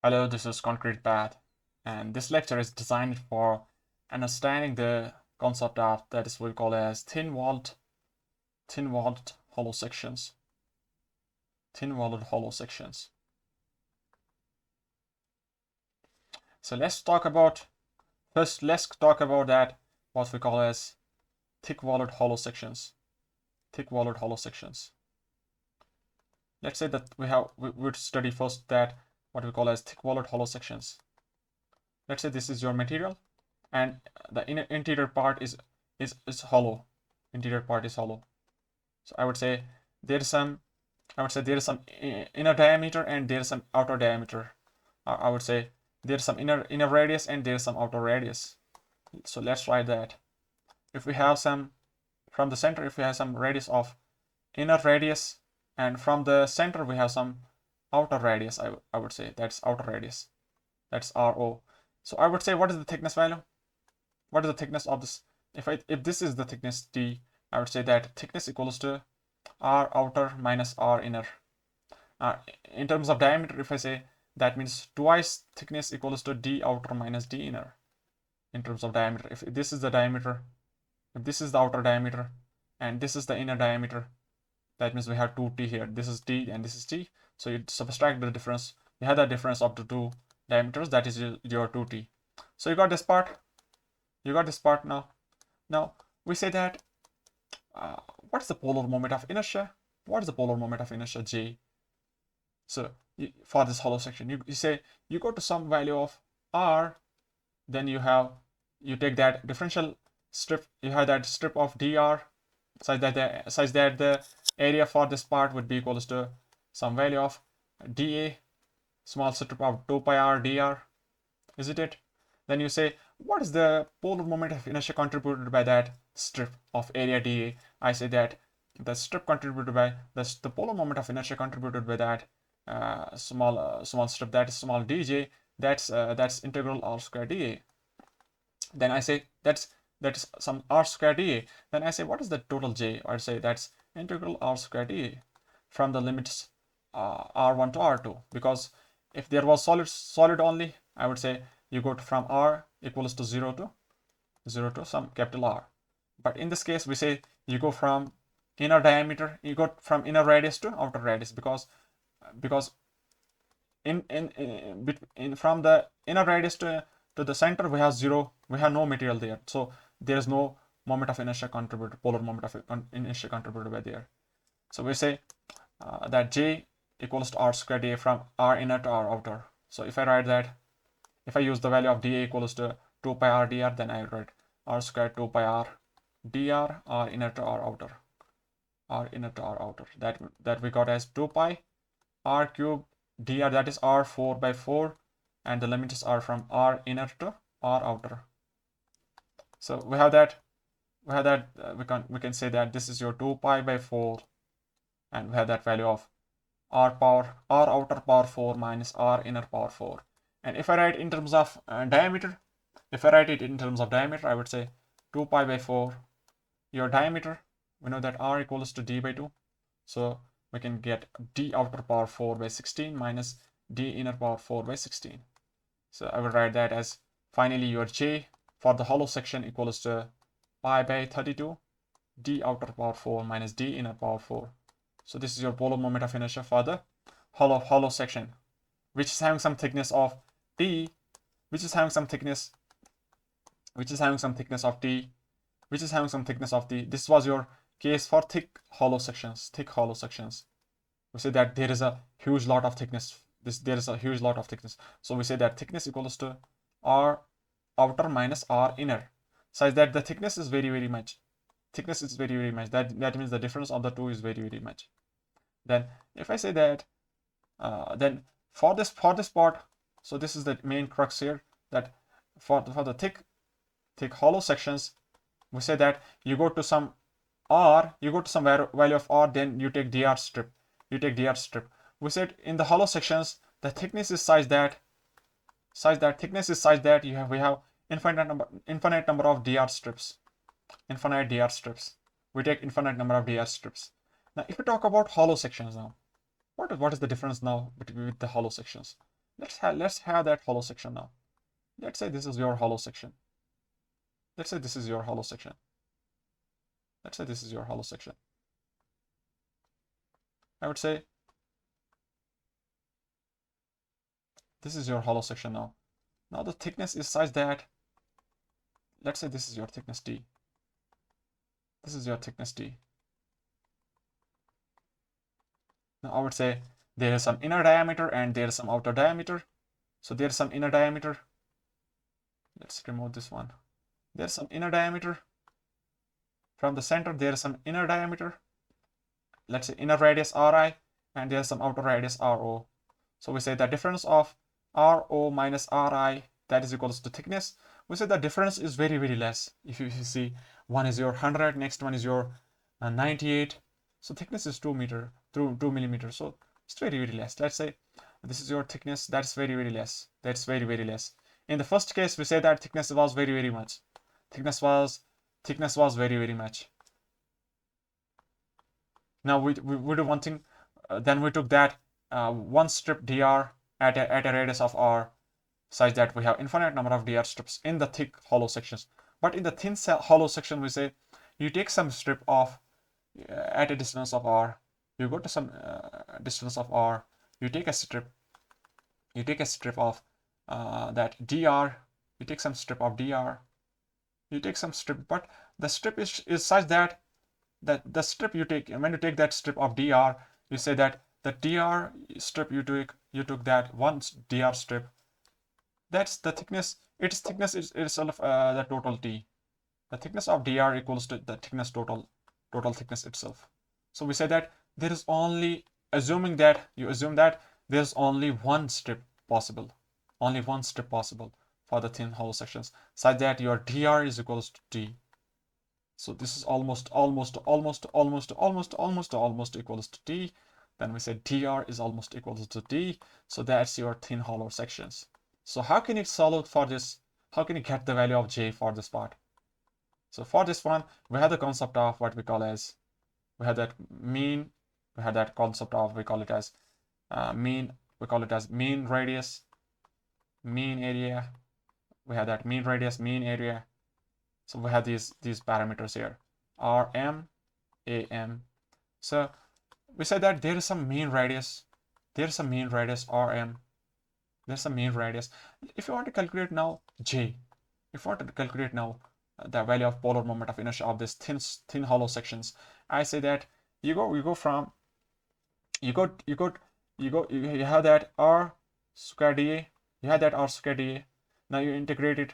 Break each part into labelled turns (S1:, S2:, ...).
S1: Hello, this is Concrete Path, and this lecture is designed for understanding the concept of that is what we call as thin-walled hollow sections. Thin-walled hollow sections. So let's talk about that what we call as thick-walled hollow sections. Thick-walled hollow sections. Let's say that we would study first that what we call as thick-walled hollow sections. Let's say this is your material, and the interior part is hollow. Interior part is hollow. So I would say there is some inner diameter and there is some outer diameter. I would say there is some inner radius and there is some outer radius. So let's write that. If we have some from the center, if we have some radius of inner radius, and from the center we have some outer radius, I would say that's outer radius. That's RO. So I would say, what is the thickness value? What is the thickness of this? If this is the thickness T, I would say that thickness equals to R outer minus R inner. In terms of diameter, if I say, that means twice thickness equals to D outer minus D inner. In terms of diameter, if this is the diameter, if this is the outer diameter, and this is the inner diameter, that means we have 2T here. This is T and this is T. So you subtract the difference. You have the difference of the two diameters, that is your 2T. So you got this part. You got this part now. Now we say that what's the polar moment of inertia? What is the polar moment of inertia? J. So for this hollow section, you say you go to some value of R, then you take that differential strip. You have that strip of dr such that the area for this part would be equals to some value of dA, small strip of 2 pi r dr, isn't it? Then you say, what is the polar moment of inertia contributed by that strip of area dA? I say that the strip contributed by the polar moment of inertia contributed by that small strip, that is small dj, that's integral r square dA. Then I say that's some r square dA. Then I say, what is the total j? I say that's integral r square dA from the limits r1 to r2, because if there was solid only, I would say you go from r equals to 0 to some capital R. But in this case, we say you go from inner diameter, you go from inner radius to outer radius, because from the inner radius to the center we have no material there, so there is no moment of inertia contributed, polar moment of inertia contributed by there. So we say that J equals to r square dA from r inner to r outer. So if I write that, if I use the value of dA equals to 2 pi r dr, then I write r square 2 pi r dr, r inner to r outer, that we got as 2 pi r cube dr, that is r 4 by 4, and the limits are from r inner to r outer. So we can say that this is your 2 pi by 4, and we have that value of r outer power 4 minus r inner power 4. And if I write in terms of diameter, I would say 2 pi by 4, your diameter, we know that r equals to d by 2, so we can get d outer power 4 by 16 minus d inner power 4 by 16. So I will write that as, finally, your j for the hollow section equals to pi by 32 d outer power 4 minus d inner power 4. So this is your polar moment of inertia for the hollow section, which is having some thickness of T, which is having some thickness of T. This was your case for thick hollow sections. We say that there is a huge lot of thickness. So we say that thickness equals to R outer minus R inner, such that the thickness is very much. That means the difference of the two is very much. Then if I say that, then for this part, so this is the main crux here, that for the thick hollow sections, we say that you go to some R, value of R, then you take dr strip. We said in the hollow sections, the thickness is such that we have infinite number of dr strips. We take infinite number of dr strips. Now, if we talk about hollow sections now, what is the difference now with the hollow sections? Let's have that hollow section now. Let's say this is your hollow section. Let's say this is your hollow section. Let's say this is your hollow section. I would say this is your hollow section now. Now the thickness is such that, let's say this is your thickness D. This is your thickness D. Now I would say there is some inner diameter and there is some outer diameter. So there's some inner diameter. Let's remove this one. There's some inner diameter. From the center, there is some inner diameter. Let's say inner radius Ri, and there's some outer radius Ro. So we say the difference of Ro minus Ri, that is equals to thickness. We say the difference is very, very less. If you see, one is your 100, next one is your 98. So thickness is 2 millimeters. So it's very, very less. Let's say this is your thickness. That's very, very less. That's very, very less. In the first case, we say that thickness was very, very much. Thickness was very, very much. Now we do one thing. Then we took that one strip dr at a radius of r, such that we have infinite number of dr strips in the thick hollow sections. But in the thin hollow section, we say you take some strip of at a distance of r. You go to some distance of r. You take a strip. You take a strip of that dr. You take some strip of dr. You take some strip, but the strip is such that the strip you take, when you take that strip of dr, you say that the dr strip you took that one dr strip, that's the thickness. Its thickness is itself the total t. The thickness of dr equals to the thickness total thickness itself. So we say that there is only, assuming that you assume that there's only one strip possible, for the thin hollow sections, such that your dr is equals to t. So this is almost equals to t. Then we say dr is almost equals to t. So that's your thin hollow sections. So how can you solve for this? How can you get the value of j for this part? So for this one, we have the concept of what we call as, we have that mean, we have that concept of, we call it as mean radius, mean area. We have that mean radius, mean area. So we have these parameters here, Rm, Am. So we said that there is some mean radius, Rm. There's a mean radius. If you want to calculate now J, if you want to calculate now the value of polar moment of inertia of this thin hollow sections, I say that you have that R square dA, you have that R square dA. Now you integrate it,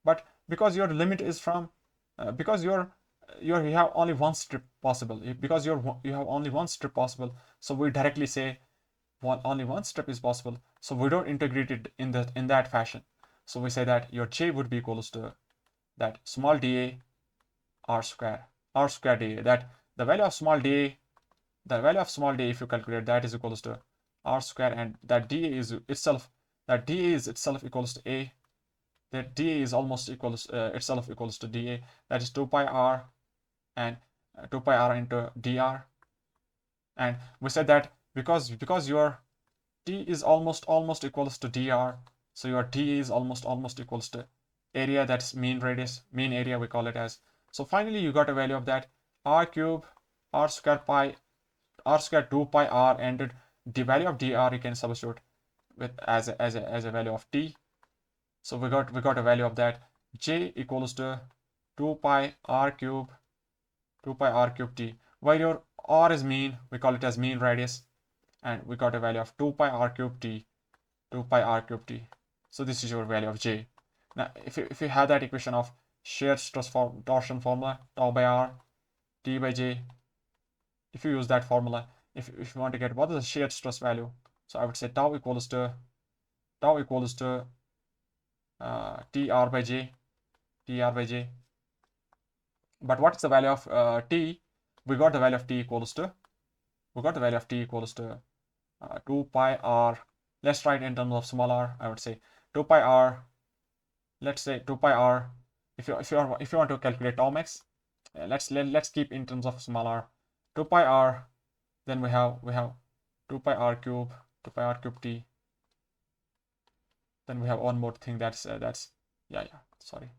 S1: but because your limit is from because you have only one strip possible, so we directly say only one strip is possible, so we don't integrate it in that fashion. So we say that your J would be equals to that small dA R square dA, that the value of small dA, if you calculate, that is equals to R square, and that dA is itself equals to A. That dA is almost equals itself equals to dA, that is 2 pi r, and 2 pi r into dr. And we said that because your d is almost equals to dr, so your d is almost equals to area, that's mean radius, mean area we call it as. So finally you got a value of that r cube r square 2 pi r, and the value of dr you can substitute with as a value of t. So we got a value of that J equals to 2 pi r cube t, where your r is mean, we call it as mean radius, and we got a value of 2 pi r cube t. So this is your value of J. Now if you have that equation of shear stress torsion formula, tau by r, T by J, if you use that formula, if you want to get what is the shear stress value, so I would say tau equals to TR by J. But what's the value of T? We got the value of T equals to 2 pi r. Let's write in terms of small r. I would say 2 pi r. Let's say 2 pi r. If you want to calculate tau max, let's keep in terms of small r. 2 pi r. Then we have 2 pi r cube t. Then we have one more thing that's sorry.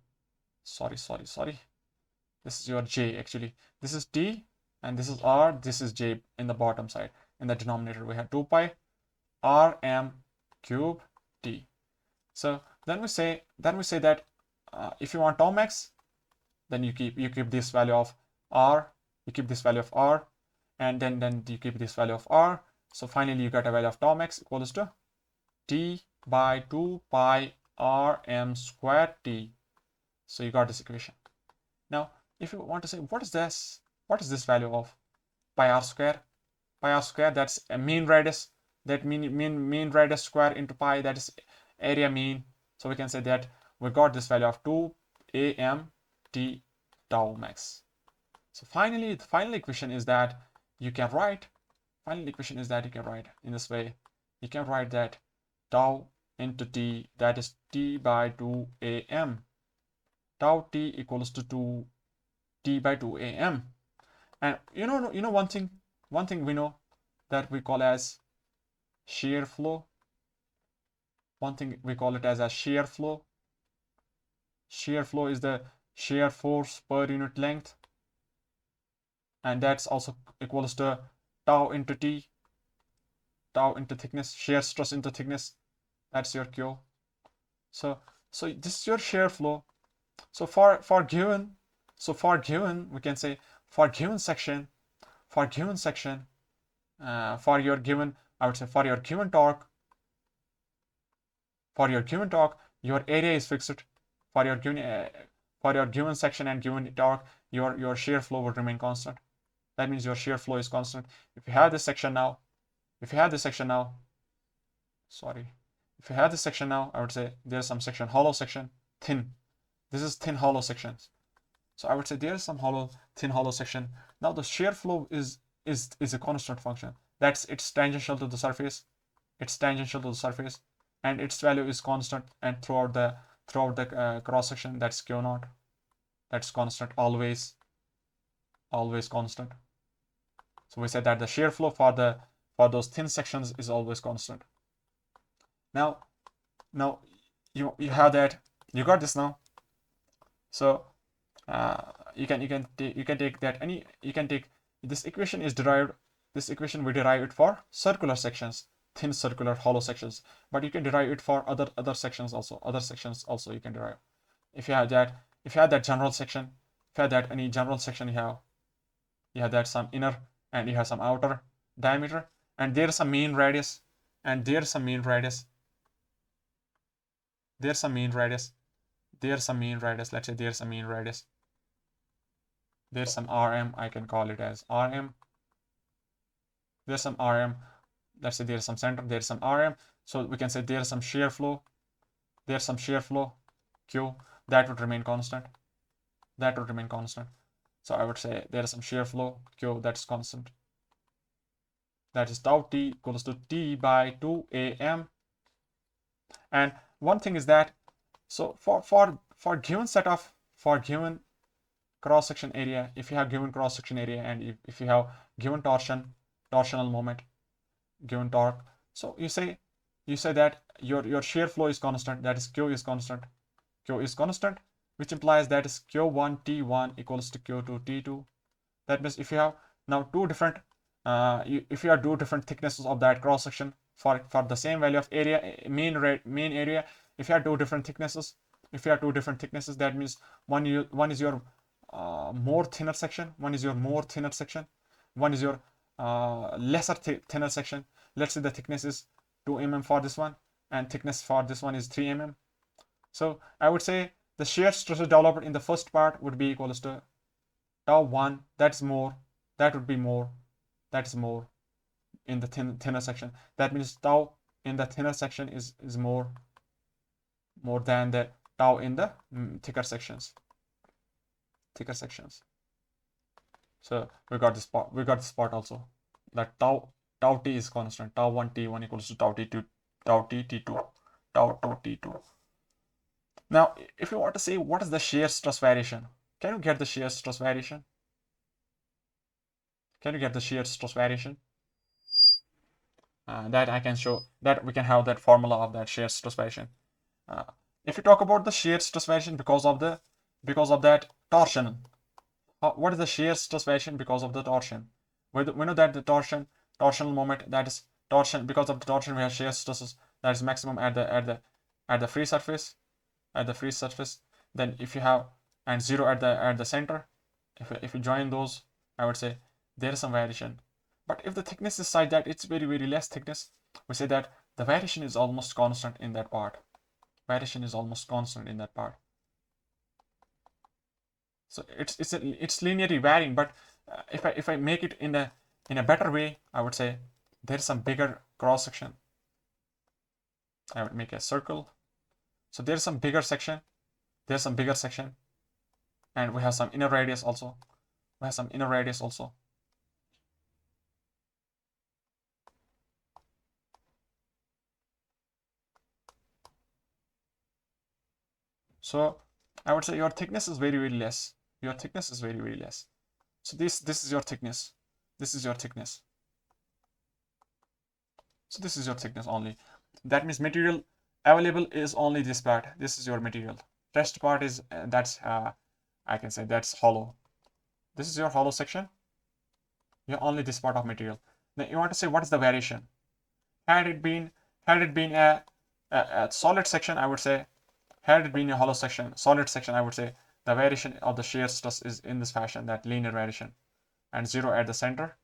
S1: This is your J actually. This is T and this is R. This is J in the bottom side. In the denominator we have 2 pi Rm cube T. So then we say that if you want tau max, then you keep this value of R. You keep this value of R, and then you keep this value of R. So finally you get a value of tau max equals to T by 2 pi Rm squared T. So you got this equation. Now, if you want to say what is this value of pi r square? Pi r square, that's a mean radius. That mean radius square into pi, that is area mean. So we can say that we got this value of 2 am t tau max. So finally, the final equation is that you can write. Final equation is that you can write in this way. You can write that tau into t, that is t by 2 am. Tau t equals to 2 t by 2 am. And you know one thing we know that we call as shear flow. One thing we call it as a shear flow. Shear flow is the shear force per unit length, and that's also equals to tau into t, tau into thickness, shear stress into thickness. That's your Q. So this is your shear flow. So for given we can say for given section, for your given, I would say for your given torque, your area is fixed. For your given section and given torque, your shear flow would remain constant. That means your shear flow is constant. If you have this section now, I would say there's some section, hollow section, thin. This is thin hollow sections. So I would say there is some thin hollow section. Now the shear flow is a constant function. It's tangential to the surface. And its value is constant. And throughout the cross section, that's Q naught. That's constant, always constant. So we said that the shear flow for those thin sections is always constant. Now you have that. You got this now. So you can take this equation is derived. This equation we derive it for circular sections, thin circular hollow sections, but you can derive it for other sections also. You can derive. If you have that general section, if you have that any general section, you have that some inner and you have some outer diameter, and there's some mean radius, and there's some mean radius. Let's say there's some mean radius. There's some Rm, I can call it as Rm. There's some Rm. Let's say there's some center, there's some Rm. So we can say there's some shear flow. Q, that would remain constant. So I would say there is some shear flow Q, that's constant. That is tau t equals to t by 2 am. And one thing is that, so for given cross section area, if you have given cross section area and if you have given torsional moment, given torque, so you say that your shear flow is constant, that is Q is constant, which implies that is Q1 T1 equals to Q2 T2. That means if you have now two different if you have two different thicknesses of that cross section for the same value of area, mean area, if you have two different thicknesses, that means one is your more thinner section, one is your lesser thinner section. Let's say the thickness is 2 mm for this one and thickness for this one is 3 mm. So I would say the shear stress developed in the first part would be equals to tau 1, that is more in the thinner section. That means tau in the thinner section is more than the tau in the thicker sections. So we got this part also, that tau t is constant. Tau 1 T1 equals to tau T2 T2. Now if you want to say what is the shear stress variation, can you get the shear stress variation? That I can show, that we can have that formula of that shear stress variation. If you talk about the shear stress variation because of that torsion, what is the shear stress variation because of the torsion? We know that the torsional moment, that is torsion, because of the torsion we have shear stresses that is maximum at the free surface, then if you have, and zero at the center, if you join those, I would say there is some variation. But if the thickness is such that it's very less thickness, we say that the variation is almost constant in that part. So it's linearly varying, but if I make it in a better way, I would say there's some bigger cross section. I would make a circle. So there's some bigger section, and we have some inner radius also. So I would say your thickness is very less. So this is your thickness. So this is your thickness only. That means material available is only this part. This is your material. Rest part is I can say that's hollow. This is your hollow section. You have only this part of material. Then you want to say what is the variation? Had it been a solid section, I would say, had it been a hollow section, solid section, I would say the variation of the shear stress is in this fashion, that linear variation, and zero at the center.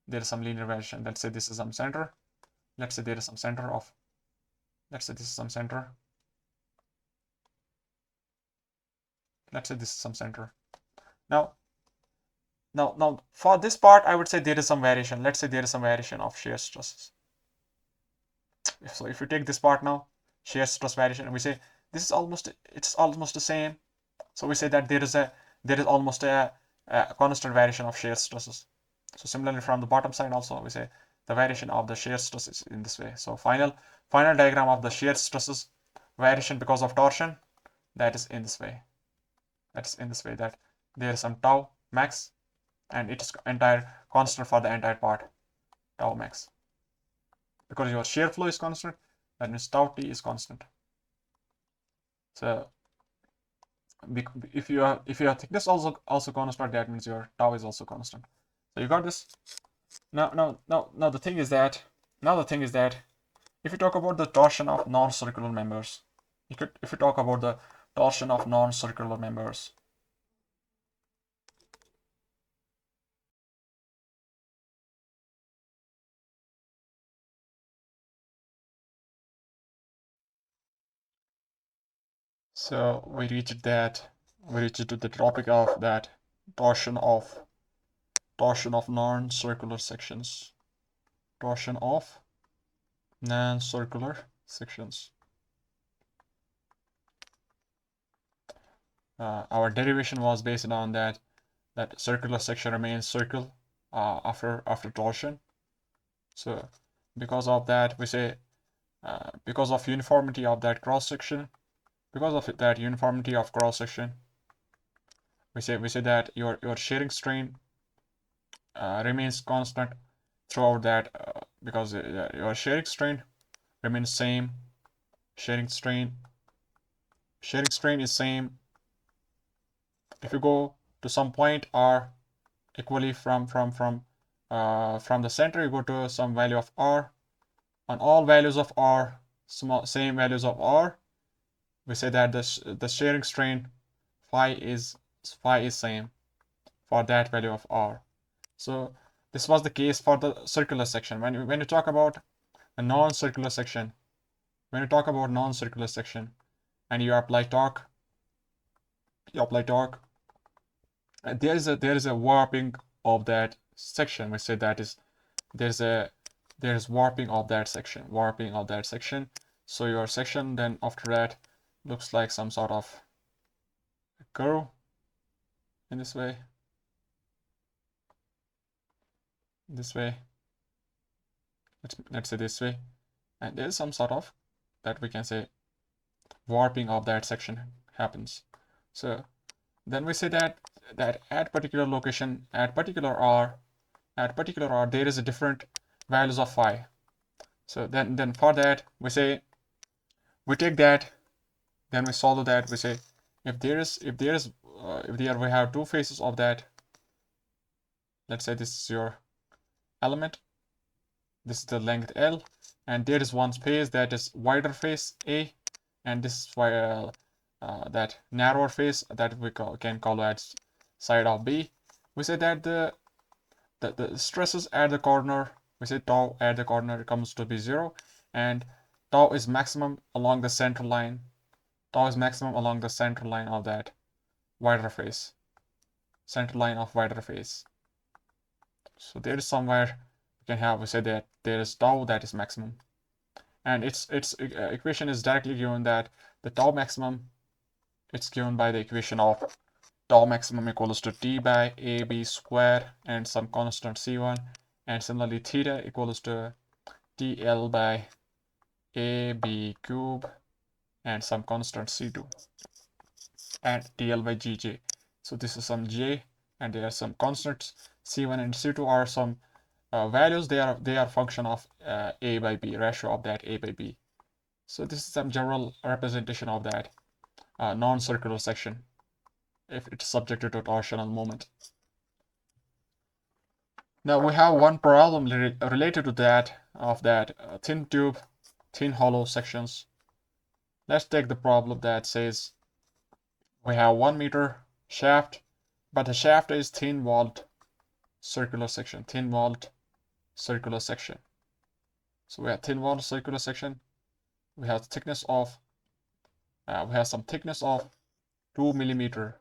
S1: There is some linear variation. Let's say this is some center. Let's say there is some center of. Let's say this is some center. Let's say this is some center. Now for this part, I would say there is some variation. Let's say there is some variation of shear stresses. So if you take this part now, shear stress variation, and we say this is almost the same. So we say that there is almost a constant variation of shear stresses. So similarly from the bottom side also, we say the variation of the shear stresses in this way. So final diagram of the shear stresses variation because of torsion, that is in this way. That there is some tau max, and it is entire constant for the entire part, tau max. Because your shear flow is constant, that means tau t is constant. So if your thickness also constant, that means your tau is also constant. So you got this. Now the thing is that if you talk about the torsion of non-circular members, if you talk about the torsion of non-circular members, so we reached to the topic of that torsion of non-circular sections. Torsion of non-circular sections. Our derivation was based on that circular section remains circle after torsion. So because of that, we say because of uniformity of that cross section, we say that your shearing strain remains constant throughout that because your shearing strain remains same. Shearing strain is same. If you go to some point R equally from the center, you go to some value of R. On all values of R, same values of R, we say that the shearing strain phi is same for that value of R. So this was the case for the circular section. When you talk about a non-circular section, and you apply torque, there is a warping of that section. We say that is there's warping of that section. So your section then after that looks like some sort of curve in this way. Let's say this way, and there's some sort of that we can say warping of that section happens. So then we say that at particular location, at particular R, there is a different values of phi. So then for that we say we take that Then we solve that. We say if we have two faces of that. Let's say this is your element. This is the length L, and there is one face that is wider face A, and this is why that narrower face that we can call as side of B. We say that the stresses at the corner, we say tau at the corner comes to be 0, and tau is maximum along the center line. Tau is maximum along the center line of that wider face. Center line of wider face. So there is somewhere we say that there is tau that is maximum, and its equation is directly given that the tau maximum, it's given by the equation of tau maximum equals to T by AB square and some constant C1, and similarly theta equals to TL by AB cube and some constant C2 and TL by GJ. So this is some J, and there are some constants. C1 and C2 are some values. They are function of A by B, ratio of that A by B. So this is some general representation of that non-circular section if it's subjected to torsional moment. Now we have one problem related to that, of that thin tube, thin hollow sections. Let's take the problem that says we have 1 meter shaft, but the shaft is thin walled circular section, thin walled circular section. So we have thin walled circular section. We have thickness of we have some thickness of 2 millimeter,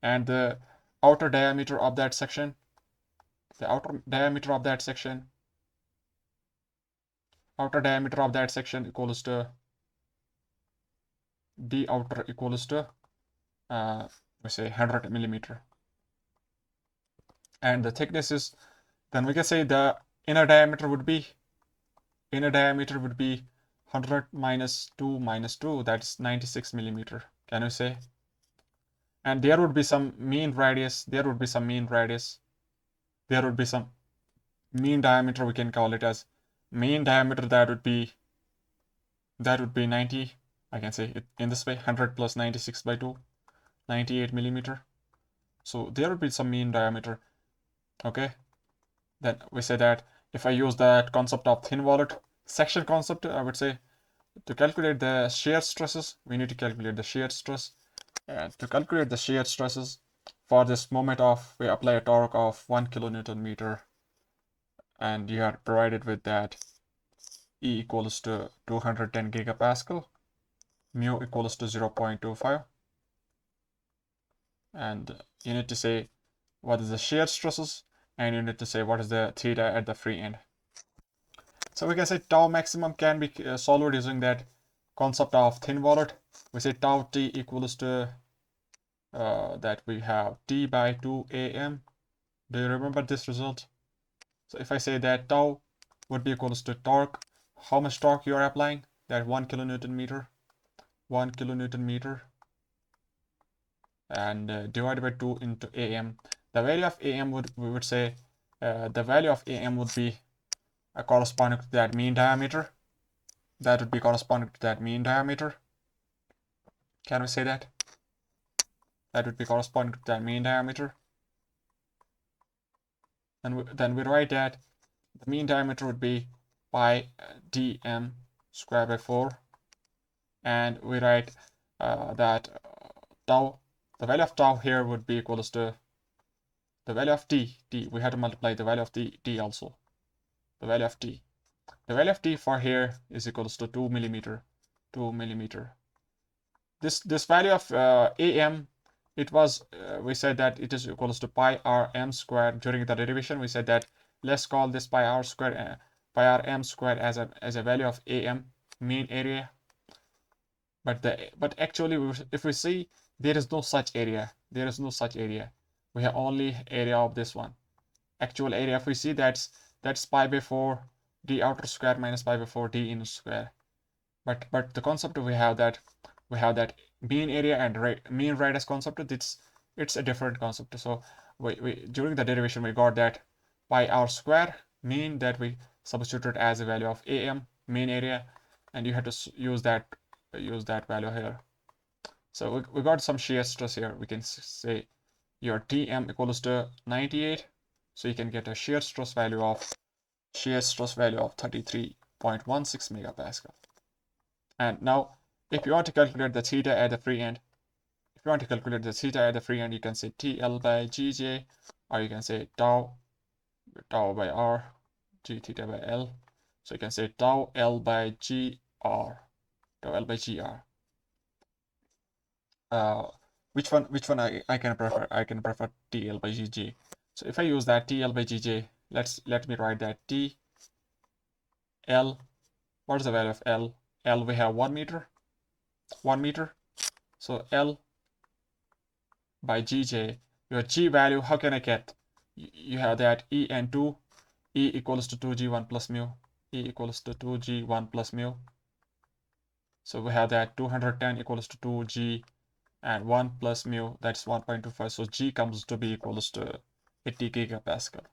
S1: and the outer diameter of that section, outer diameter of that section equals to d outer equals to we say 100 millimeter, and the thickness is, then we can say the inner diameter would be 100 minus 2, that's 96 millimeter, can you say? And there would be some mean radius, there would be some mean diameter, we can call it as mean diameter, that would be 90, I can say it in this way, 100 plus 96 by 2, 98 millimeter. So there would be some mean diameter. Okay, then we say that if I use that concept of thin walled section concept, I would say to calculate the shear stresses, we need to calculate the shear stress. And to calculate the shear stresses for this moment of, we apply a torque of 1 kilonewton meter, and you are provided with that E equals to 210 gigapascal, mu equals to 0.25, and you need to say what is the shear stresses, and you need to say what is the theta at the free end. So we can say tau maximum can be solved using that concept of thin walled. We say tau T equals to that we have T by 2 AM. Do you remember this result? So if I say that tau would be equals to torque, how much torque you are applying, that 1 kilonewton meter, and divided by 2 into AM. The value of AM would be corresponding to that mean diameter. That would be corresponding to that mean diameter. Can we say that? That would be corresponding to that mean diameter. And then we write that the mean diameter would be pi dm squared by 4. And we write that tau, the value of tau here would be equals to the value of t. We have to multiply the value of t also. The value of t. The value of t for here is equals to 2 millimeter. This value of am, it was we said that it is equals to pi rm squared. During the derivation, we said that let's call this pi rm squared as a value of am, mean area. But actually, if we see, there is no such area. We have only area of this one. Actual area, if we see, that's pi by 4 d outer square minus pi by 4 d inner square. But the concept we have that mean area and mean radius concept. It's a different concept. So we during the derivation we got that pi r square mean, that we substituted as a value of am, mean area, and you have to use that value here. So we got some shear stress here. We can say your Tm equals to 98. So you can get a shear stress value of 33.16 megapascal. And now if you want to calculate the theta at the free end, you can say TL by Gj, or you can say tau by R, G theta by L. So you can say tau L by GR. Which one I can prefer? I can prefer TL by Gj. So if I use that TL by Gj, let me write that T L. What is the value of L? L, we have 1 meter. So L by Gj, your G value, how can I get? You have that E and 2, E equals to 2G1 plus mu, E equals to 2G1 plus mu. So we have that 210 equals to 2G and 1 plus mu, that's 1.25. So G comes to be equals to 80 gigapascal.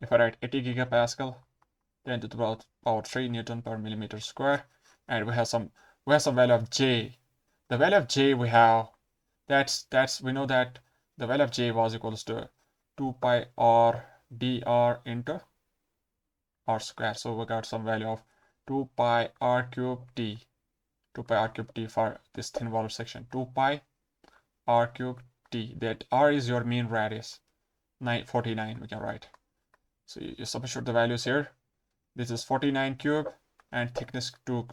S1: If I write 80 gigapascal, then it's about power 3 Newton per millimeter square. And we have some value of J. The value of J we have, we know that the value of J was equals to 2 pi R dr into R square. So we got some value of 2 pi R cube T. 2 pi R cube T for this thin wall section. 2 pi R cube T. That R is your mean radius. 49 we can write. So you substitute the values here. This is 49 cube and thickness 2.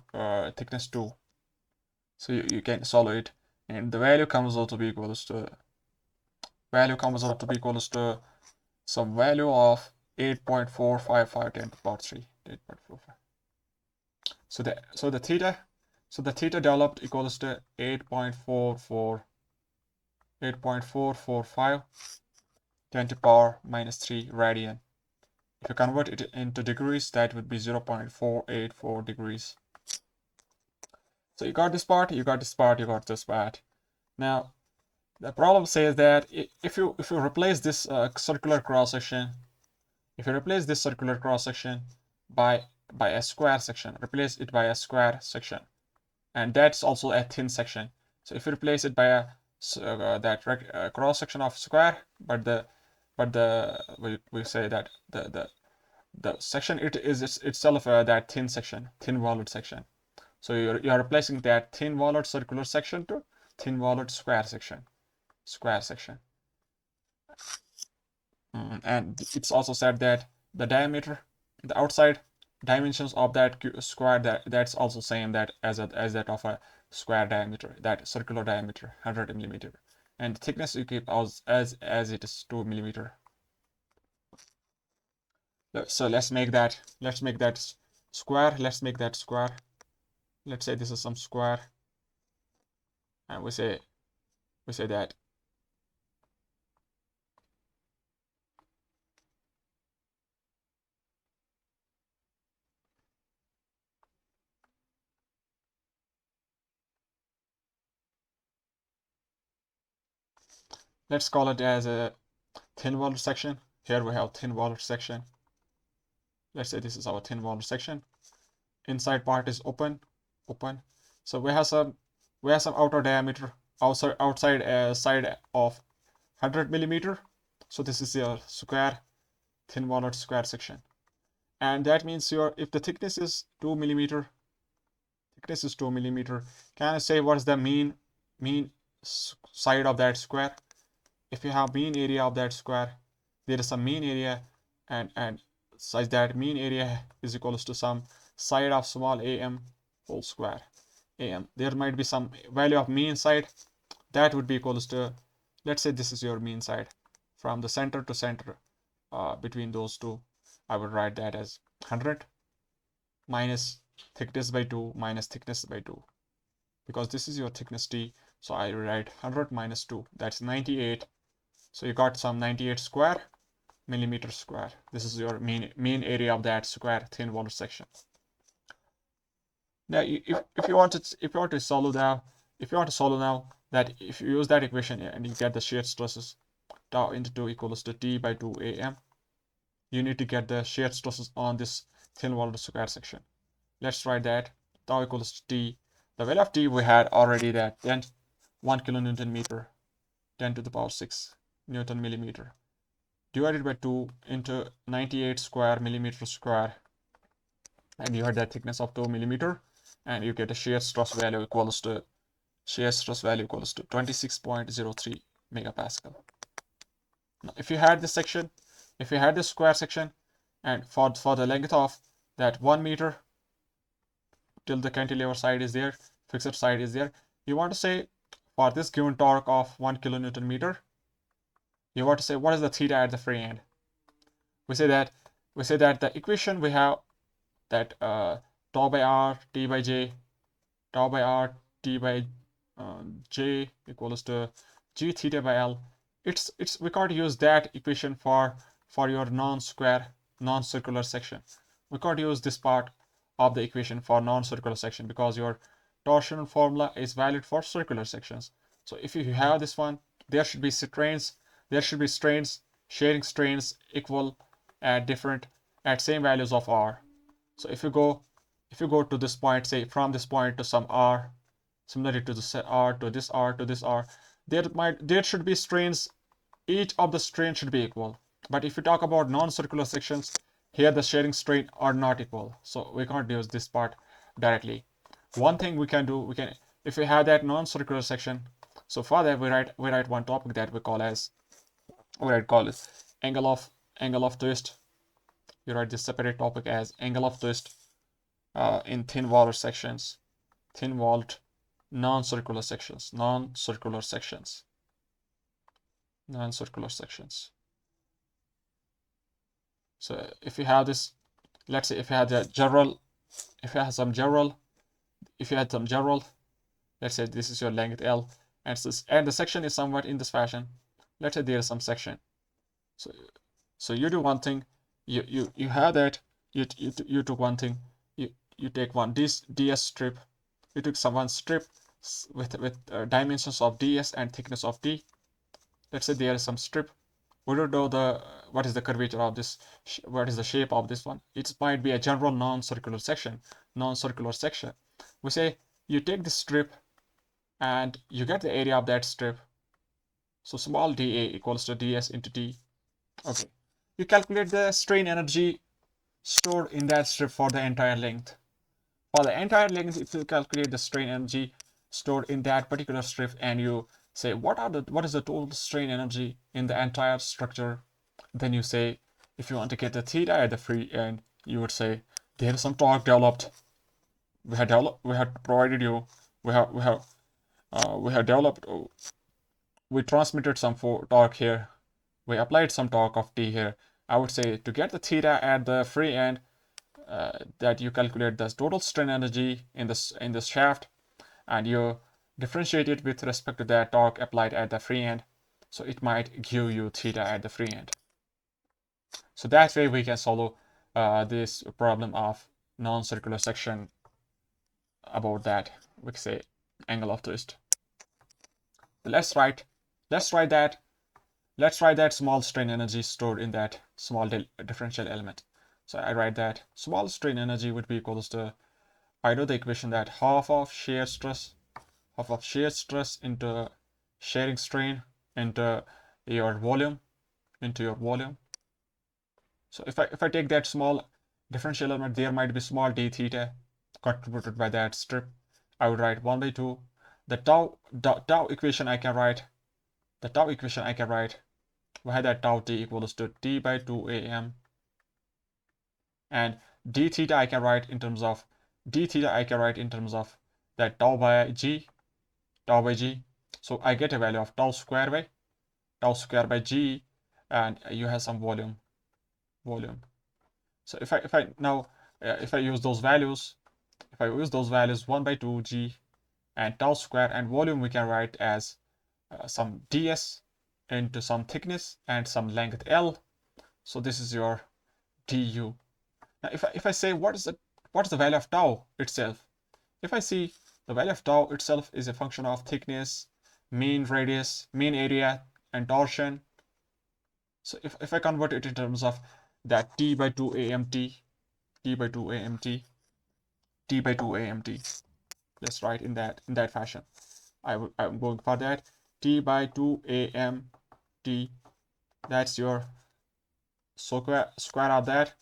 S1: So you can solve it, and the value comes out to be equals to some value of 8.455 10 to the power 3. 8.45. So the theta developed equals to 8.445 10 to the power minus 3 radian. If you convert it into degrees, that would be 0.484 degrees. So you got this part, you got this part. Now the problem says that if you replace this circular cross section, by a square section, replace it by a square section, and that's also a thin section. So if you replace it by a cross section of square, we say that the section it is itself that thin walled section. So you're replacing that thin walled circular section to thin walled square section. And it's also said that the diameter, the outside dimensions of that square, that's also same that as that of a square diameter, that circular diameter, 100 millimeter, and the thickness you keep as it is 2 millimeter. So let's make that square. Let's say this is some square, and we say that let's call it as a thin walled section. Here we have thin walled section. Let's say this is our thin walled section. Inside part is open. So we have some outer diameter outside side of 100 millimeter. So this is your square thin walled square section, and that means if the thickness is 2 millimeter, can I say what is the mean side of that square? If you have mean area of that square, there is some mean area, and such that mean area is equals to some side of small am whole square. There might be some value of mean side that would be equals to, let's say this is your mean side from the center to center, between those two. I would write that as 100 minus thickness by 2 minus thickness by 2, because this is your thickness T. So I write 100 minus 2, that's 98. So you got some 98 square millimeter square. This is your mean area of that square thin walled section. Now if you want to solve now, that if you use that equation and you get the shear stresses tau into 2 equals to T by 2 am, you need to get the shear stresses on this thin walled square section. Let's write that tau equals to T. The value of T we had already that 1 kilonewton meter, 10 to the power 6 Newton millimeter, divided by 2 into 98 square millimeter square, and you had that thickness of 2 millimeter, and you get a shear stress value equals to 26.03 megapascal. Now, if you had this section, if you had this square section, and for the length of that 1 meter till the cantilever side is there, fixed side is there, you want to say for this given torque of 1 kilonewton meter, you want to say what is the theta at the free end. We say that the equation we have that tau by r t by j, tau by r t by j equals to g theta by l. We can't use that equation for your non-circular section. We can't use this part of the equation for non-circular section because your torsional formula is valid for circular sections. So if you have this one, there should be strains, sharing strains equal at same values of r. So if you go to this point, say from this point to some r, similarly to this r to this r to this r, there should be strains. Each of the strains should be equal. But if you talk about non-circular sections, here the sharing strain are not equal, so we can't use this part directly. One thing we can do, if we have that non-circular section, so for that we write one topic that we call it angle of twist. You write this separate topic as angle of twist in thin-walled sections, thin-walled non-circular sections. So if you have this, let's say if you had some general, let's say this is your length L, and the section is somewhat in this fashion. Let's say there is some section. So you do one thing. You have that. You took one thing. You take one DS strip. You took one strip with dimensions of ds and thickness of d. Let's say there is some strip. We don't know what is the curvature of this, what is the shape of this one. It might be a general non-circular section. We say you take this strip and you get the area of that strip. So small dA equals to ds into d. Okay. You calculate the strain energy stored in that strip for the entire length. For the entire length, if you calculate the strain energy stored in that particular strip, and you say what is the total strain energy in the entire structure, then you say, if you want to get the theta at the free end, you would say there is some torque developed. We have developed. We transmitted some torque here. We applied some torque of t here. I would say to get the theta at the free end, that you calculate the total strain energy in this shaft, and you differentiate it with respect to that torque applied at the free end. So it might give you theta at the free end. So that way we can solve this problem of non-circular section about that. We can say angle of twist. Let's write that small strain energy stored in that small differential element. So I write that small strain energy would be equals to, I know the equation that half of shear stress into sharing strain into your volume. So if I take that small differential element, there might be small d theta contributed by that strip. I would write 1 by 2. The tau equation I can write. We had that tau t equals to t by 2 am, and d theta I can write in terms of that tau by g. So I get a value of tau square by g, and you have some volume. So if I use those values, 1 by 2 g and tau square, and volume we can write as some ds into some thickness and some length L. So this is your du. Now if I say what is the value of tau itself, if I see the value of tau itself is a function of thickness, mean radius, mean area, and torsion. So if I convert it in terms of that t by 2 amt, t by 2 AMT. Let's write in that fashion. I'm going for that. T by 2 AMT. That's your square of that,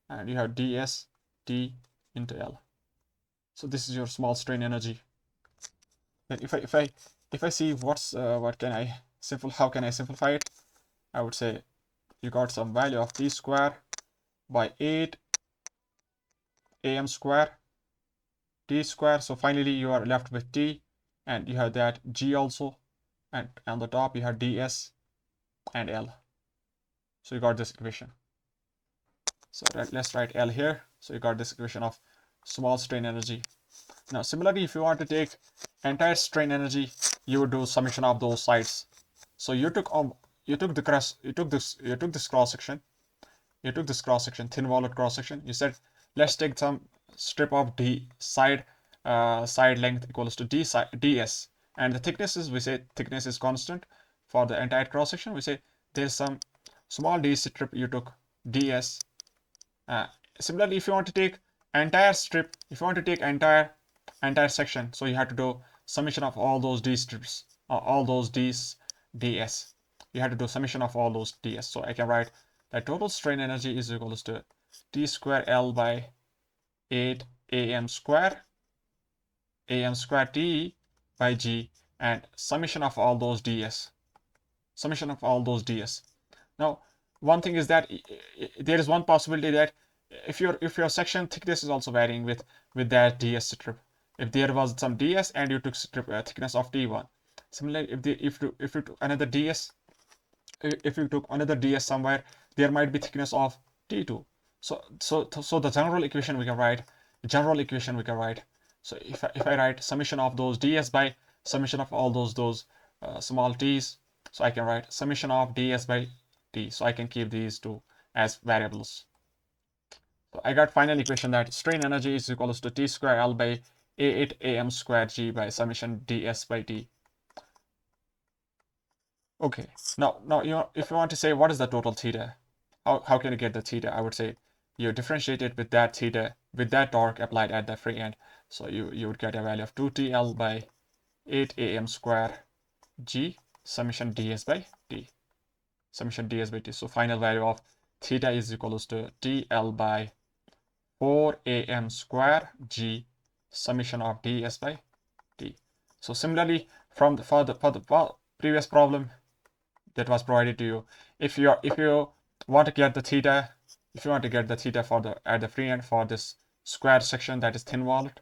S1: and you have ds t into L. So this is your small strain energy. Then if I see what can I how can I simplify it? I would say you got some value of t square by 8 am square t square. So finally you are left with t, and you have that g also, and on the top you have ds and L. So you got this equation. So let's write L here. So you got this equation of small strain energy. Now similarly, if you want to take entire strain energy, you would do summation of those sides. So you took this cross section, thin walled cross section. You said let's take some strip of d side length equals to ds, and the thickness is, we say thickness is constant for the entire cross section. We say there's some small d strip, you took ds. Similarly, if you want to take entire strip, if you want to take entire section, so you have to do summation of all those d strips, all those ds. You have to do summation of all those ds. So I can write that total strain energy is equals to t square L by 8 am square t by g, and summation of all those ds. Now, one thing is that there is one possibility that if your section thickness is also varying with that ds strip. If there was some ds and you took strip thickness of t1. Similarly, if you took another ds, somewhere, there might be thickness of t2. So the general equation we can write. So if I write summation of those ds by summation of all those small t's, so I can write summation of ds by t. So I can keep these two as variables. So I got final equation that strain energy is equals to t square L by 8 am square g by summation ds by t. Okay, now if you want to say what is the total theta, how can you get the theta? I would say you differentiate it with that theta, with that torque applied at the free end. So you would get a value of 2tl by 8 am square g summation ds by t. So final value of theta is equals to tl by 4 am square g summation of ds by t. So similarly, for the previous problem that was provided to you, if you want to get the theta, for the at the free end for this square section that is thin walled,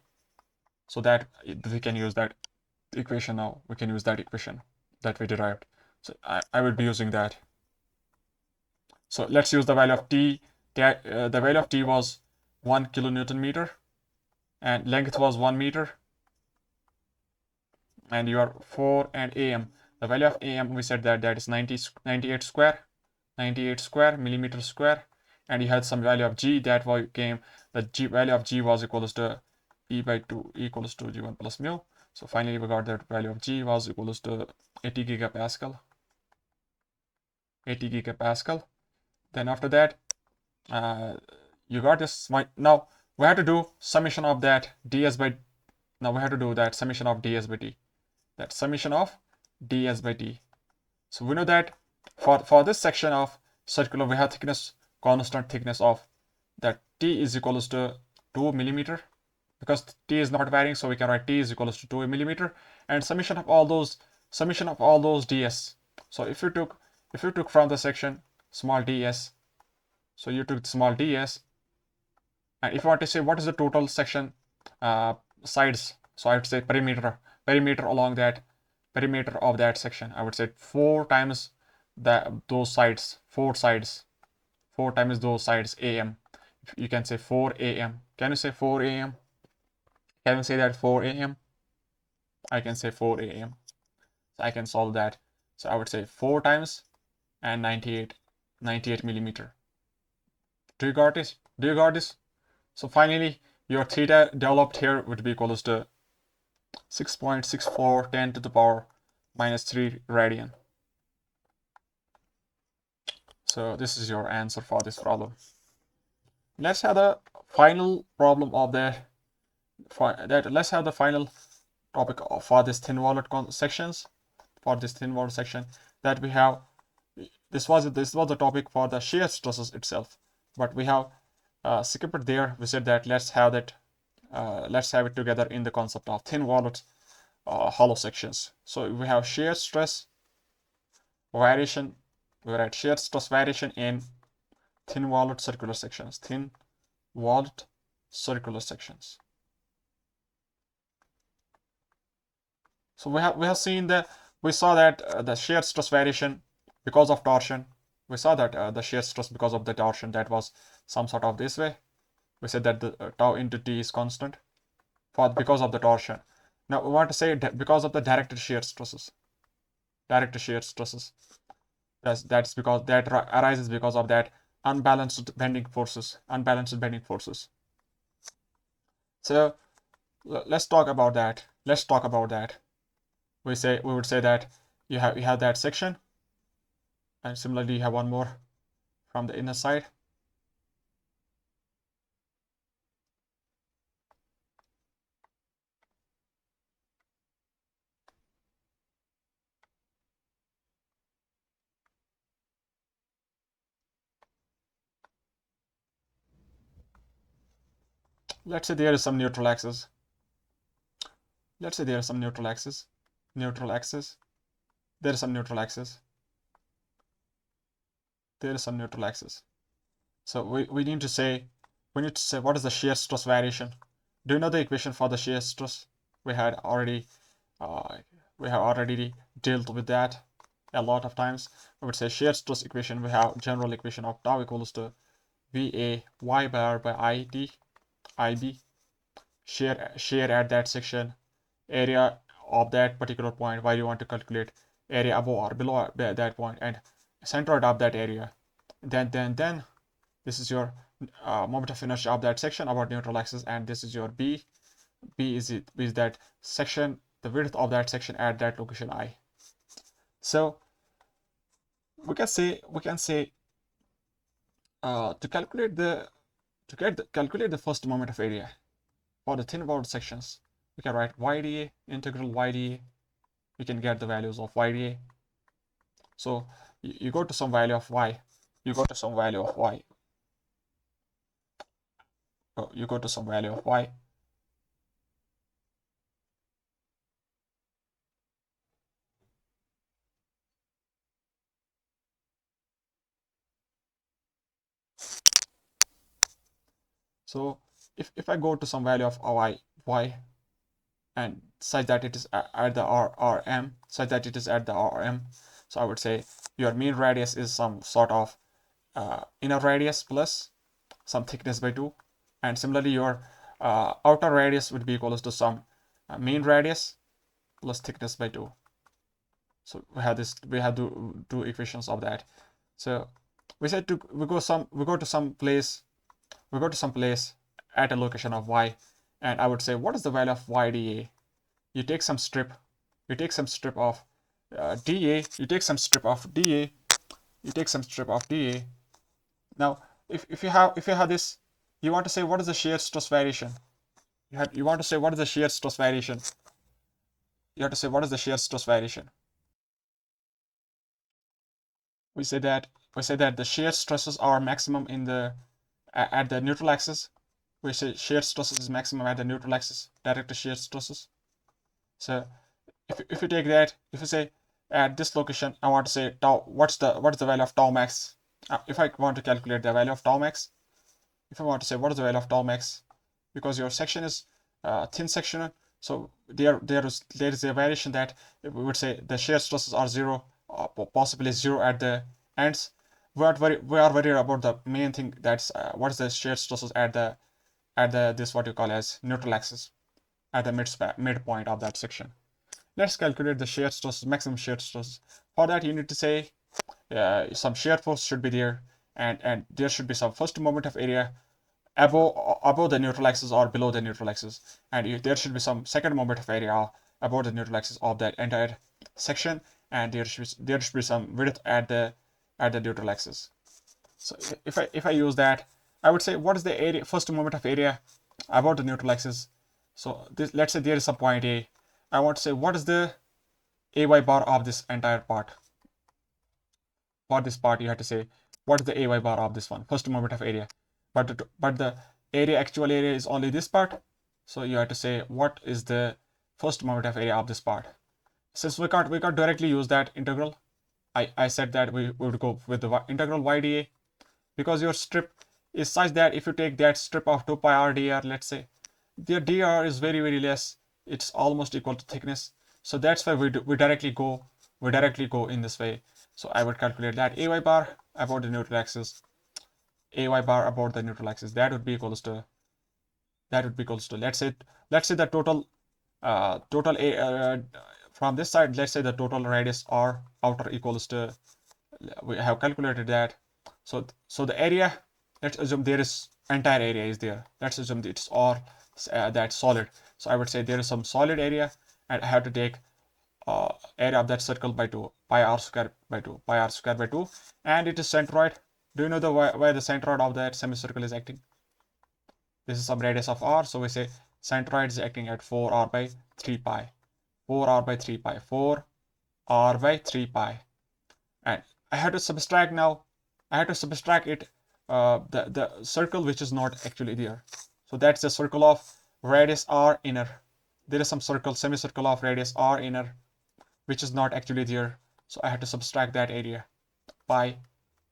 S1: so that we can use that equation now. We can use that equation that we derived. So I will be using that. So let's use the value of t. The value of t was 1 kilonewton meter, and length was 1 meter, and your 4 and am. The value of am, we said that is 98 square millimeter square, and you had some value of g that came. The value of g was equals to E by 2 equals to g1 plus mu. So finally we got that value of g was equals to 80 gigapascal. Then after that, you got this. Now we have to do summation of that ds by. Now we have to do that summation of ds by t. So we know that for this section of circular, we have constant thickness of that t is equals to 2 millimeter, because t is not varying, so we can write t is equals to 2 millimeter, and summation of all those ds. So if you took from the section small ds, so you took small ds, and if you want to say what is the total section sides, so I would say perimeter along that perimeter of that section, I would say 4 times those sides, 4 times those sides am. You can say 4 am. Can you say 4 am? Can you say that 4 am? I can say 4 am. So I can solve that. So I would say 4 times and 98 millimeter. Do you got this? So finally, your theta developed here would be equals to 6.64 10 to the power minus 3 radian. So this is your answer for this problem. Let's have the final problem of that. let's have the final topic for this thin walled sections. For this thin walled section, that we have, this was the topic for the shear stresses itself, but we have skipped it there. We said that let's have it together in the concept of thin walled hollow sections. So we have shear stress variation. We write shear stress variation in thin walled circular sections. Thin walled circular sections. So we saw that the shear stress variation because of torsion. We saw that the shear stress because of the torsion, that was some sort of this way. We said that the tau into t is constant because of the torsion. Now we want to say because of the directed shear stresses. Directed shear stresses. That's because that arises because of that unbalanced bending forces. Unbalanced bending forces. So let's talk about that. We would say that you have that section, and similarly you have one more from the inner side. Let's say there is some neutral axis. There is some neutral axis. So we need to say what is the shear stress variation. Do you know the equation for the shear stress? We have already dealt with that a lot of times. We would say shear stress equation. We have general equation of tau equals to VA y bar by IT IB. Shear at that section, area of that particular point where you want to calculate area above or below that point, and centroid of that area. Then this is your moment of inertia of that section about neutral axis, and this is your B. B is that section, the width of that section at that location I. So we can say to calculate the first moment of area for the thin walled sections, we can write YdA, integral YdA. We can get the values of YdA. So you go to some value of y. You go to some value of y. So if I go to some value of y, and such that it is at the rm, so I would say your mean radius is some sort of inner radius plus some thickness by 2, and similarly your outer radius would be equals to some mean radius plus thickness by 2. So we have two equations of that. So we said we go to some place at a location of y, and I would say what is the value of YdA. You take some strip of DA. Now if you have this, you want to say what is the shear stress variation. You want to say what is the shear stress variation. We say that the shear stresses are maximum at the neutral axis. We say shear stresses is maximum at the neutral axis, directed shear stresses. So if you take that, if you say at this location, I want to say tau, what's the value of tau max? If I want to calculate the value of tau max, if I want to say what is the value of tau max, because your section is thin section, so there is a variation that we would say the shear stresses are 0, possibly 0 at the ends. We are worried about the main thing, that's what is the shear stresses at the this what you call as neutral axis, at the midpoint of that section. Let's calculate the shear stresses, maximum shear stresses. For that you need to say some shear force should be there, and there should be some first moment of area above the neutral axis or below the neutral axis, and there should be some second moment of area above the neutral axis of that entire section, and there should be some width at the neutral axis. So if I use that, I would say what is the area, first moment of area above the neutral axis. So this, let's say there is some point A. I want to say what is the AY bar of this entire part. For this part, you have to say what is the AY bar of this one, first moment of area. But the actual area is only this part. So you have to say what is the first moment of area of this part. Since we can't directly use that integral, I said that we would go with the integral YdA, because your strip is such that if you take that strip of 2 pi r dr, let's say, the dr is very less. It's almost equal to thickness. So that's why we directly go in this way. So I would calculate that AY bar about the neutral axis, AY bar about the neutral axis. That would be equals to let's say the total from this side. Let's say the total radius r outer equals to, we have calculated that. So the area, let's assume there is entire area is there. Let's assume it's all that solid. So I would say there is some solid area, and I have to take area of that circle by 2, pi r square by 2, and it is centroid. Do you know the where the centroid of that semicircle is acting? This is some radius of r, so we say centroid is acting at 4r by 3 pi, 4r by 3 pi, 4r by 3 pi, and I have to subtract now. I have to subtract it, the circle which is not actually there. So that's the circle of radius r inner. There is some circle, semicircle of radius r inner, which is not actually there. So I have to subtract that area, pi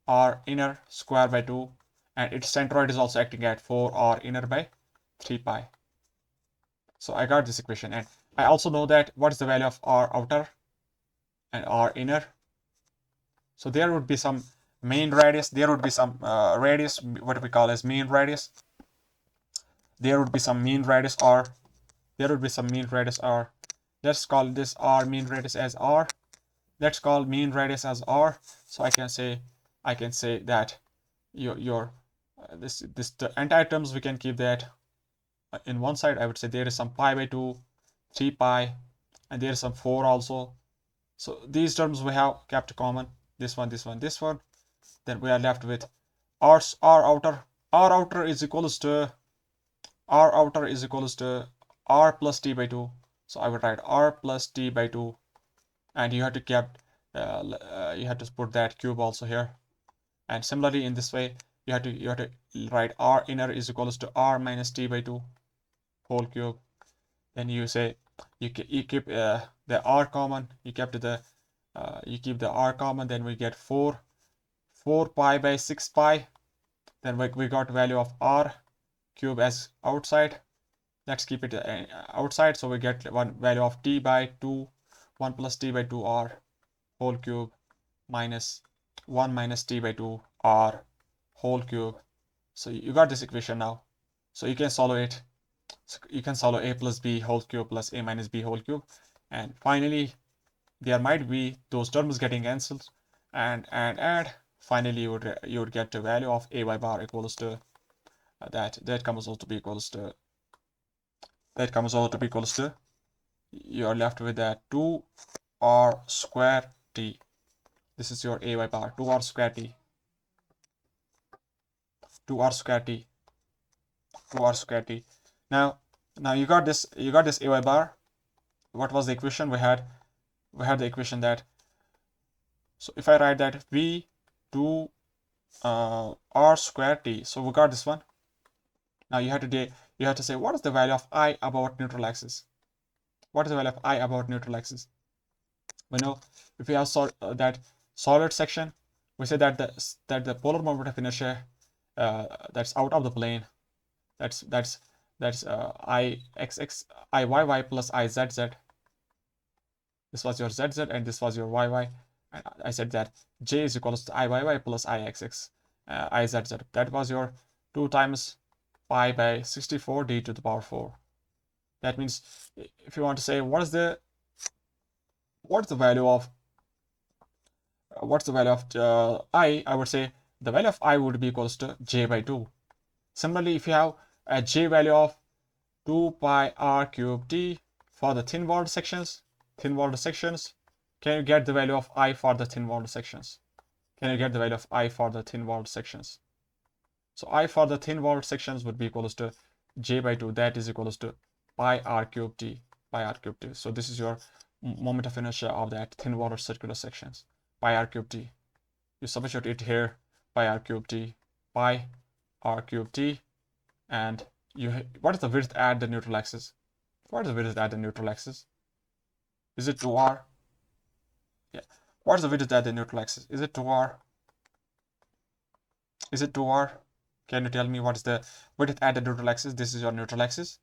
S1: r inner square by 2, and its centroid is also acting at 4r inner by 3 pi. So I got this equation, and I also know that what is the value of r outer and r inner. So there would be some main radius, there would be some radius, what we call as mean radius. There would be some mean radius r. Let's call this r mean radius as r. Let's call mean radius as r. So I can say that your the entire terms, we can keep that in one side. I would say there is some pi by 2, 3 pi, and there is some 4 also. So these terms we have kept common, this one. Then we are left with r outer. R outer is equals to r plus t by 2. So I would write r plus t by 2, and you have to put that cube also here. And similarly in this way, you have to write r inner is equals to r minus t by 2 whole cube. Then you say you keep the r common. You keep the r common. Then we get 4 pi by 6 pi. Then we got value of r cube as outside. Let's keep it outside. So we get one value of t by 2, 1 plus t by 2 r whole cube minus 1 minus t by 2 r whole cube. So you got this equation now. So you can solve it. So you can solve a plus b whole cube plus a minus b whole cube, and finally there might be those terms getting cancelled, and finally you would get the value of ay bar equals to that comes out to be equals to you are left with that 2r square t. This is your ay bar, 2r square t. Now you got this ay bar. What was the equation we had? We had the equation that, so if I write that v 2 r square t, so we got this one. Now you have to say what is the value of I about neutral axis. We know if we have that solid section, we say that the polar moment of inertia that's out of the plane, that's ixy plus izz. This was your zz and this was your yy, and I said that j is equals to iyy plus ixx izz. That was your 2 times pi by 64 d to the power 4. That means if you want to say what's the value of I would say the value of I would be equals to j by 2. Similarly, if you have a j value of 2 pi r cube t for the thin walled sections, can you get the value of I for the thin walled sections? So I for the thin walled sections would be equals to j by 2. That is equals to pi r cube t, pi r cube t. So this is your moment of inertia of that thin walled circular sections, pi r cube t. You substitute it here, pi r cube t, pi r cube t, and what is the width at the neutral axis? What is the width at the neutral axis? Is it 2r? Yeah. What is the width at the neutral axis? Is it 2r? Is it 2r? Can you tell me what is the width at the neutral axis? This is your neutral axis.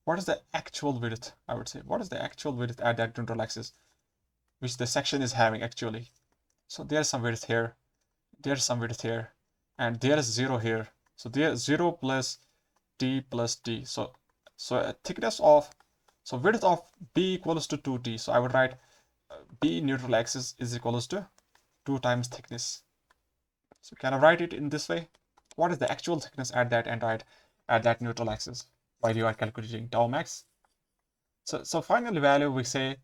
S1: What is the actual width? I would say, what is the actual width at that neutral axis, which the section is having actually? So there's some width here, there's some width here, and there's 0 here. So there's 0 plus t plus t. So thickness of, so width of b equals to 2t. So I would write b neutral axis is equals to 2 times thickness. So can I write it in this way? What is the actual thickness at that end at that neutral axis while you are calculating tau max? So final value, we say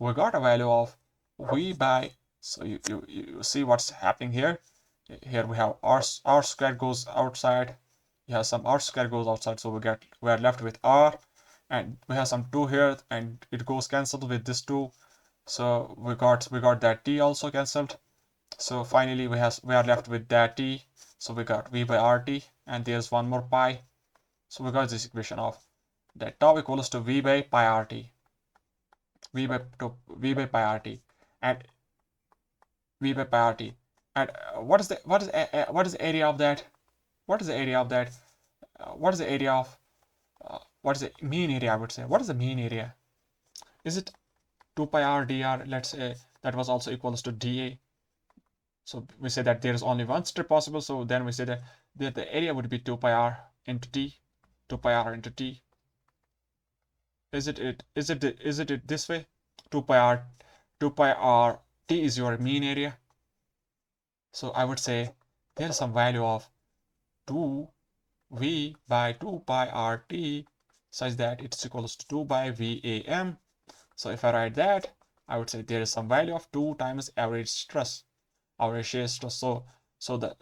S1: we got a value of v by, so you see what's happening here. Here we have r square goes outside. You have some r square goes outside, so we are left with r, and we have some 2 here, and it goes cancelled with this 2. So we got that t also cancelled. So finally we are left with that t. So we got v by rt, and there's one more pi. So we got this equation of that tau equals to v by pi rt, v by pi rt, and v by pi rt. And what is the area of that? What is the area of that? What is the area of? What is the mean area? I would say. What is the mean area? Is it 2 pi r dr? Let's say that was also equals to dA. So we say that there is only one strip possible. So then we say that the area would be 2 pi r into t, 2 pi r into t. Is it this way? 2 pi r t is your mean area. So I would say there is some value of 2v by 2 pi rt such that it's equals to 2 by vam. So if I write that, I would say there is some value of 2 times average stress, average shear stress. So the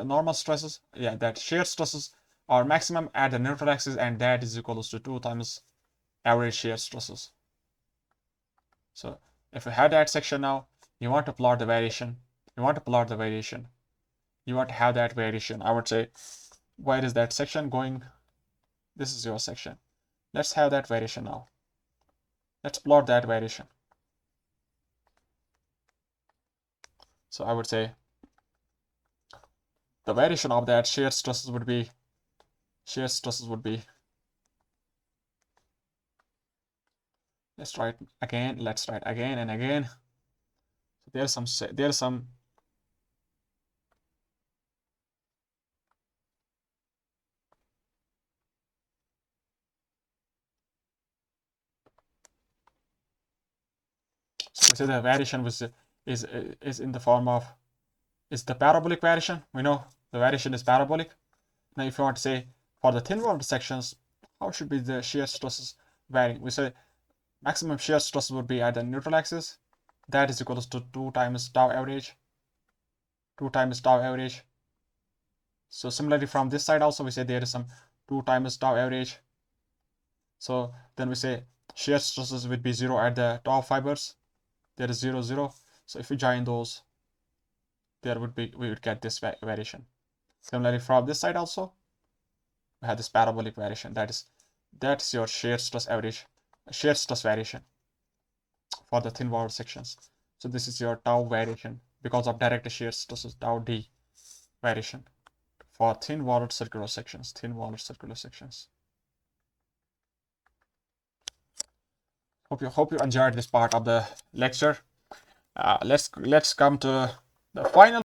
S1: normal stresses, yeah, that shear stresses are maximum at the neutral axis, and that is equals to 2 times average shear stresses. So if we have that section now, you want to plot the variation. You want to have that variation. I would say, where is that section going? This is your section. Let's have that variation now. Let's plot that variation. So I would say the variation of that shear stresses would be, let's try it again and again. So there's some so we say the variation is in the form of, is the parabolic variation. We know the variation is parabolic. Now if you want to say for the thin walled sections, how should be the shear stresses varying? We say maximum shear stress would be at the neutral axis. That is equals to 2 times tau average. 2 times tau average. So similarly from this side also we say there is some 2 times tau average. So then we say shear stresses would be 0 at the tau fibers. There is 0, 0. So if we join those, we would get this variation. Similarly from this side also, we have this parabolic variation. That's your shear stress variation for the thin walled sections. So this is your tau variation because of direct shear stresses, tau d variation for thin walled circular sections. Hope you enjoyed this part of the lecture. Let's come to the final